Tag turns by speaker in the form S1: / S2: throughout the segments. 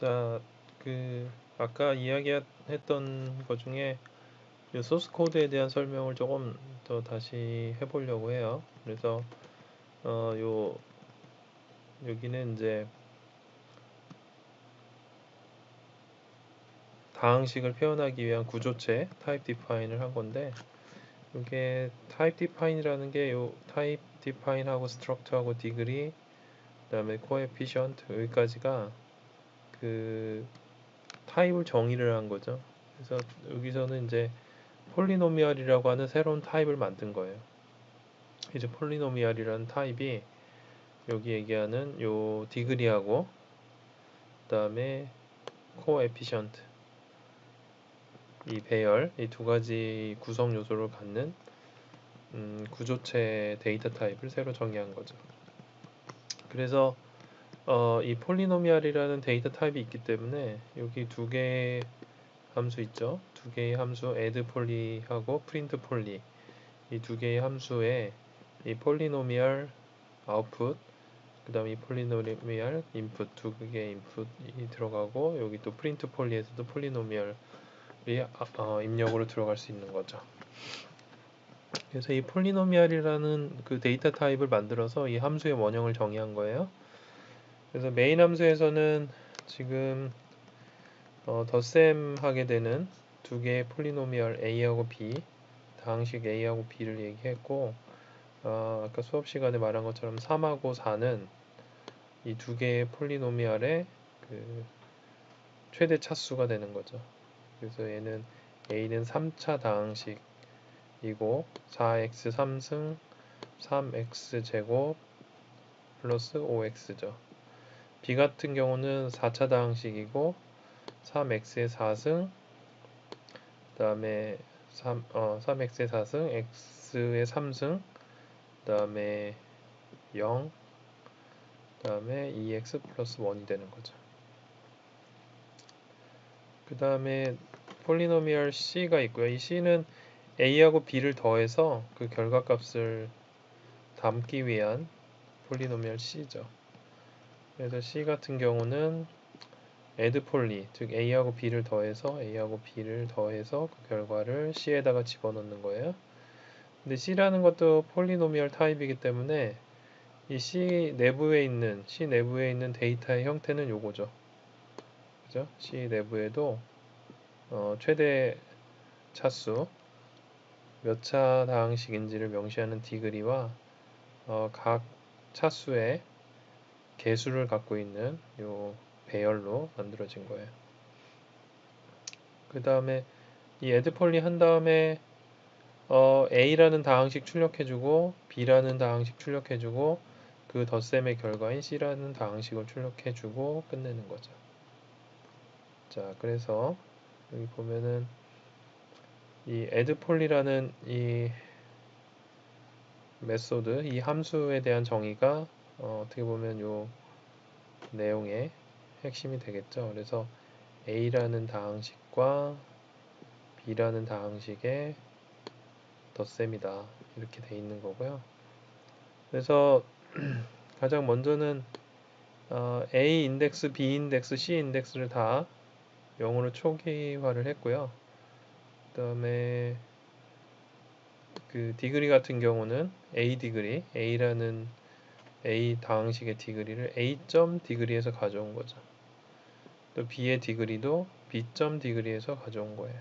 S1: 자, 아까 이야기했던 것 중에 이 소스 코드에 대한 설명을 조금 더 다시 해보려고 해요. 그래서 여기는 이제 다항식을 표현하기 위한 구조체 type define을 한 건데, 이게 type define이라는 게 요 type define하고 struct하고 degree, 그다음에 coefficient 여기까지가 그 타입을 정의를 한 거죠. 그래서 여기서는 이제 폴리노미얼이라고 하는 새로운 타입을 만든 거예요. 이제 폴리노미얼이라는 타입이 여기 얘기하는 요 디그리하고 그다음에 코에피션트 이 배열 이 두 가지 구성 요소를 갖는 구조체 데이터 타입을 새로 정의한 거죠. 그래서 이 폴리노미얼이라는 데이터 타입이 있기 때문에 여기 두 개의 함수 있죠. 두 개의 함수 add poly하고 print poly 이 두 개의 함수에 이 폴리노미얼 아웃풋 그 다음에 이 폴리노미얼 인풋 두 개의 인풋이 들어가고 여기 또 프린트 폴리에서도 폴리노미얼이 입력으로 들어갈 수 있는 거죠. 그래서 이 폴리노미얼이라는 그 데이터 타입을 만들어서 이 함수의 원형을 정의한 거예요. 그래서 메인 함수에서는 지금 덧셈 하게 되는 두 개의 폴리노미얼 a하고 b 다항식 a하고 b를 얘기했고 아까 수업 시간에 말한 것처럼 3하고 4는 이 두 개의 폴리노미얼의 그 최대 차수가 되는 거죠. 그래서 얘는 a는 3차 다항식이고 4x 3승 3x 제곱 플러스 5x죠. b 같은 경우는 4차 다항식이고 3x의 4승 그 다음에 3x의 4승 x의 3승 그 다음에 0 그 다음에 2x 플러스 1이 되는 거죠. 그 다음에 폴리노미얼 c가 있고요. 이 c는 a하고 b를 더해서 그 결과값을 담기 위한 폴리노미얼 c죠. 그래서 c 같은 경우는 add poly, 즉 a하고 b를 더해서 그 결과를 c에다가 집어넣는 거예요. 근데 c라는 것도 폴리노미얼 타입이기 때문에 이 C 내부에 있는 데이터의 형태는 요거죠. 그죠? C 내부에도 최대 차수 몇 차 다항식인지를 명시하는 디그리와 각 차수의 개수를 갖고 있는 요 배열로 만들어진 거예요. 그 다음에 이 addpoly 한 다음에 A라는 다항식 출력해주고 B라는 다항식 출력해주고 그 덧셈의 결과인 C라는 다항식을 출력해주고 끝내는 거죠. 자, 그래서 여기 보면은 이 addpoly라는 이 메소드, 이 함수에 대한 정의가 어떻게 보면 요 내용의 핵심이 되겠죠. 그래서 A라는 다항식과 B라는 다항식의 덧셈이다. 이렇게 돼 있는 거고요. 그래서 가장 먼저는 A 인덱스, B 인덱스, C 인덱스를 다 0으로 초기화를 했고요. 그 다음에 그 디그리 같은 경우는 A 디그리, A라는 A 다항식의 디그리를 A 점 디그리에서 가져온 거죠. 또 B의 디그리도 B 점 디그리에서 가져온 거예요.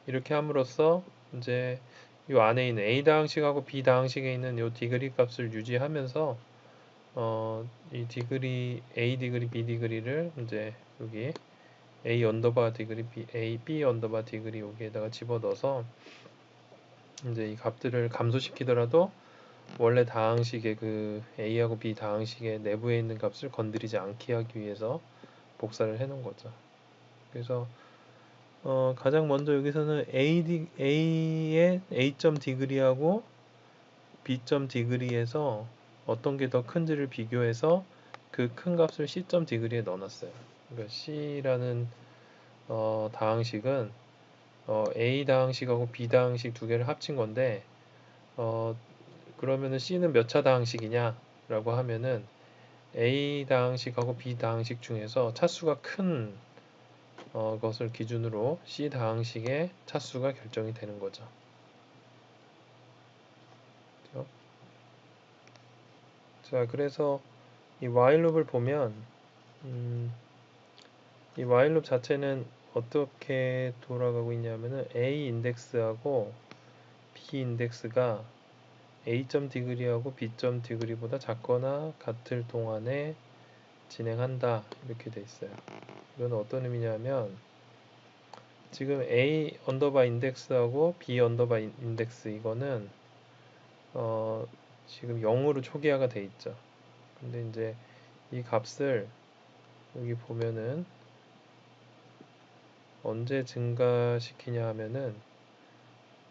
S1: 이렇게 함으로써 이제 이 안에 있는 A 다항식하고 B 다항식에 있는 이 디그리 값을 유지하면서 이 디그리 A 디그리 B 디그리를 이제 여기 A 언더바 디그리 B 언더바 디그리 여기에다가 집어넣어서 이제 이 값들을 감소시키더라도 원래 다항식의 그 A하고 B 다항식의 내부에 있는 값을 건드리지 않게 하기 위해서 복사를 해 놓은 거죠. 그래서 가장 먼저 여기서는 A의 A점 디그리하고 B점 디그리에서 어떤 게 더 큰지를 비교해서 그 큰 값을 C점 디그리에 넣어놨어요. 그러니까 C라는 다항식은 A 다항식하고 B 다항식 두 개를 합친 건데 그러면은 C는 몇 차 다항식이냐 라고 하면은 A 다항식하고 B 다항식 중에서 차수가 큰 것을 기준으로 C 다항식의 차수가 결정이 되는 거죠. 그렇죠? 자, 그래서 이 while loop을 보면 이 while loop 자체는 어떻게 돌아가고 있냐면은 A 인덱스하고 B 인덱스가 A점 디그리하고 B점 디그리보다 작거나 같을 동안에 진행한다 이렇게 돼 있어요. 이건 어떤 의미냐면 지금 A 언더바 인덱스하고 B 언더바 인덱스 이거는 지금 0으로 초기화가 돼 있죠. 근데 이제 이 값을 여기 보면은 언제 증가시키냐 하면은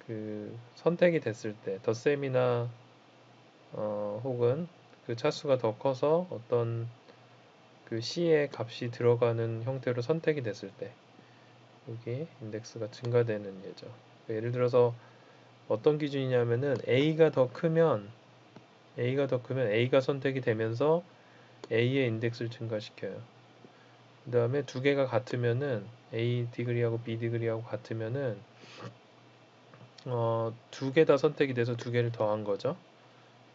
S1: 그 선택이 됐을 때 덧셈이나 혹은 그 차수가 더 커서 어떤 그 C의 값이 들어가는 형태로 선택이 됐을 때 여기 인덱스가 증가되는 예죠. 예를 들어서 어떤 기준이냐면은 A가 선택이 되면서 A의 인덱스를 증가시켜요. 그 다음에 두 개가 같으면은 A 디그리하고 B 디그리하고 같으면은 두 개 다 선택이 돼서 두 개를 더한 거죠.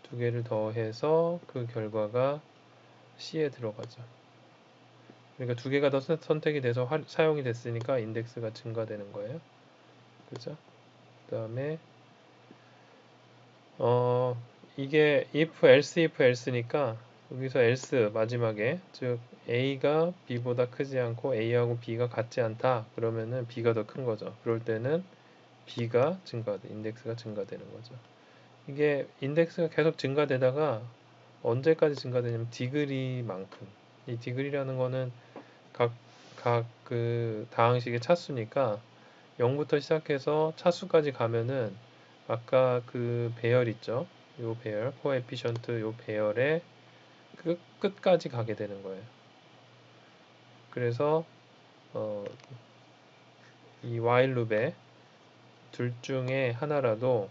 S1: 두 개를 더해서 그 결과가 C에 들어가죠. 그러니까 두 개가 더 선택이 돼서 사용이 됐으니까 인덱스가 증가되는 거예요. 그죠? 그 다음에 이게 if else니까 여기서 else 마지막에 즉 A가 B보다 크지 않고 A하고 B가 같지 않다 그러면은 B가 더 큰 거죠. 그럴 때는 B가 인덱스가 증가되는 거죠. 이게 인덱스가 계속 증가되다가 언제까지 증가되냐면 디그리만큼 이 디그리라는 거는 각 그 다항식의 차수니까 0부터 시작해서 차수까지 가면은 아까 그 배열 있죠? 요 배열, 코에피션트 요 배열의 끝까지 가게 되는 거예요. 그래서 이 while loop에 둘 중에 하나라도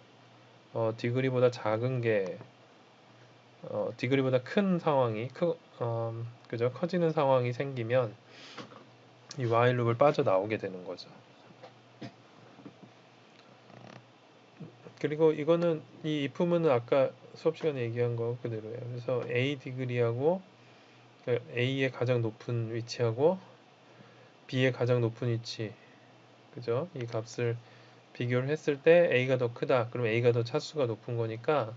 S1: 디그리보다 작은 게 디그리보다 큰 상황이 그죠? 커지는 상황이 생기면 이 while loop을 빠져나오게 되는 거죠. 그리고 이거는 이 if문은 아까 수업 시간에 얘기한 거 그대로예요. 그래서 A 디그리하고 그러니까 A의 가장 높은 위치하고 B의 가장 높은 위치 그죠? 이 값을 비교를 했을 때 A가 더 크다. 그럼 A가 더 차수가 높은 거니까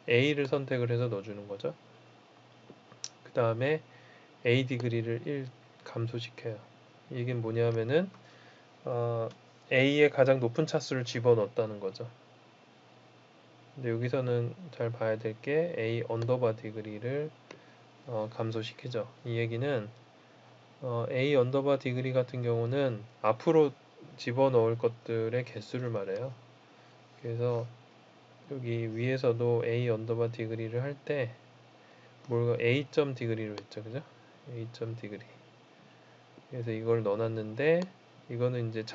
S1: A를 선택을 해서 넣어주는 거죠. 그 다음에 A 디그리를 1 감소시켜요. 이게 뭐냐면은 A의 가장 높은 차수를 집어넣었다는 거죠. 근데 여기서는 잘 봐야 될 게 A 언더바 디그리를 감소시키죠. 이 얘기는 A 언더바 디그리 같은 경우는 앞으로 집어넣을 것들의 개수를 말해요. 그래서 여기 위에서도 A 언더바 디그리를 할 때 A점 디그리로 했죠. 그죠? A점 디그리. 그래서 이걸 넣어놨는데 이거는 이제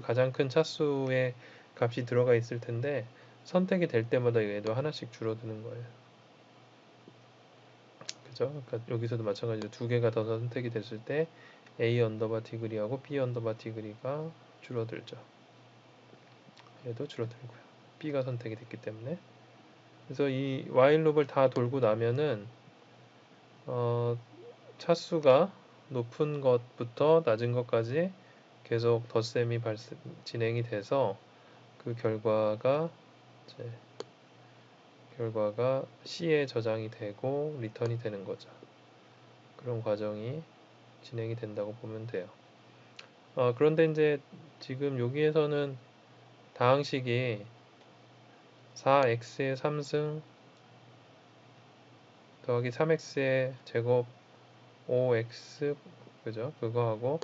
S1: 가장 큰 차수의 값이 들어가 있을 텐데 선택이 될 때마다 얘도 하나씩 줄어드는 거예요. 그죠? 그러니까 여기서도 마찬가지로 두 개가 더 선택이 됐을 때 A 언더바 디그리하고 B 언더바 디그리가 줄어들죠. 얘도 줄어들고요. B가 선택이 됐기 때문에. 그래서 이 while loop을 다 돌고 나면은 차수가 높은 것부터 낮은 것까지 계속 덧셈이 진행이 돼서 그 결과가 C에 저장이 되고 리턴이 되는 거죠. 그런 과정이 진행이 된다고 보면 돼요. 그런데 이제 지금 여기에서는 다항식이 4x의 3승 더하기 3x의 제곱 5x 그죠? 그거하고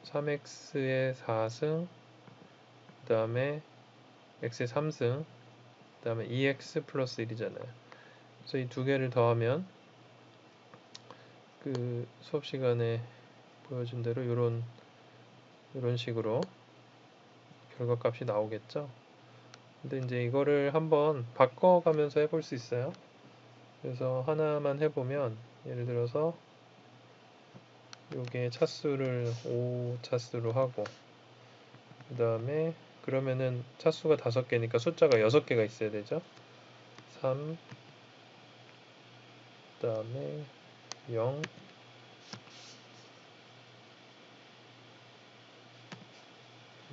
S1: 3x의 4승 그 다음에 x의 3승 그 다음에 2x 플러스 1이잖아요. 그래서 이 두 개를 더하면 그 수업 시간에 보여준 대로 이런 식으로 결과값이 나오겠죠. 근데 이제 이거를 한번 바꿔가면서 해볼 수 있어요. 그래서 하나만 해보면 예를 들어서 요게 차수를 5 차수로 하고 그 다음에 그러면은 차수가 5개니까 숫자가 6개가 있어야 되죠. 3, 그 다음에 0,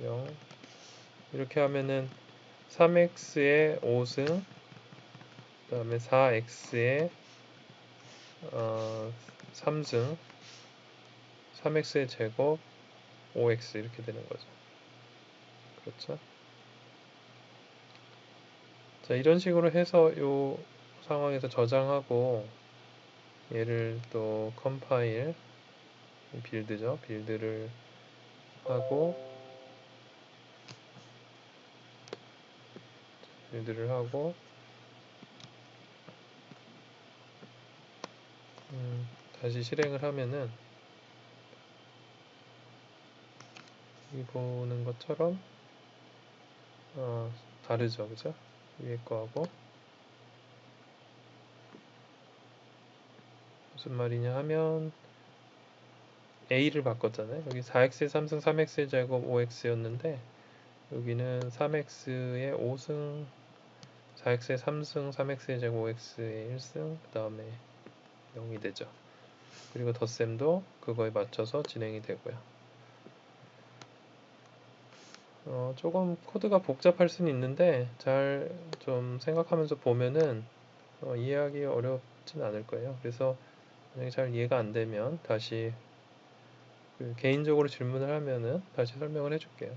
S1: 0 이렇게 하면은 3x의 5승 그 다음에 4x의 3승 3x의 제곱 5x 이렇게 되는 거죠. 그렇죠? 자, 이런 식으로 해서 이 상황에서 저장하고 얘를 또 컴파일 빌드죠. 빌드를 하고 다시 실행을 하면은 이 보는 것처럼 다르죠, 그죠? 위에 거하고 무슨 말이냐 하면 a를 바꿨잖아요. 여기 4x의 3승 3x의 제곱 5x였는데 여기는 3x의 5승 4x의 3승 3x의 제곱 5x의 1승 그 다음에 0이 되죠. 그리고 덧셈도 그거에 맞춰서 진행이 되고요. 조금 코드가 복잡할 수는 있는데 잘 좀 생각하면서 보면은 이해하기 어렵진 않을 거예요. 그래서 만약에 잘 이해가 안 되면 다시 개인적으로 질문을 하면은 다시 설명을 해줄게요.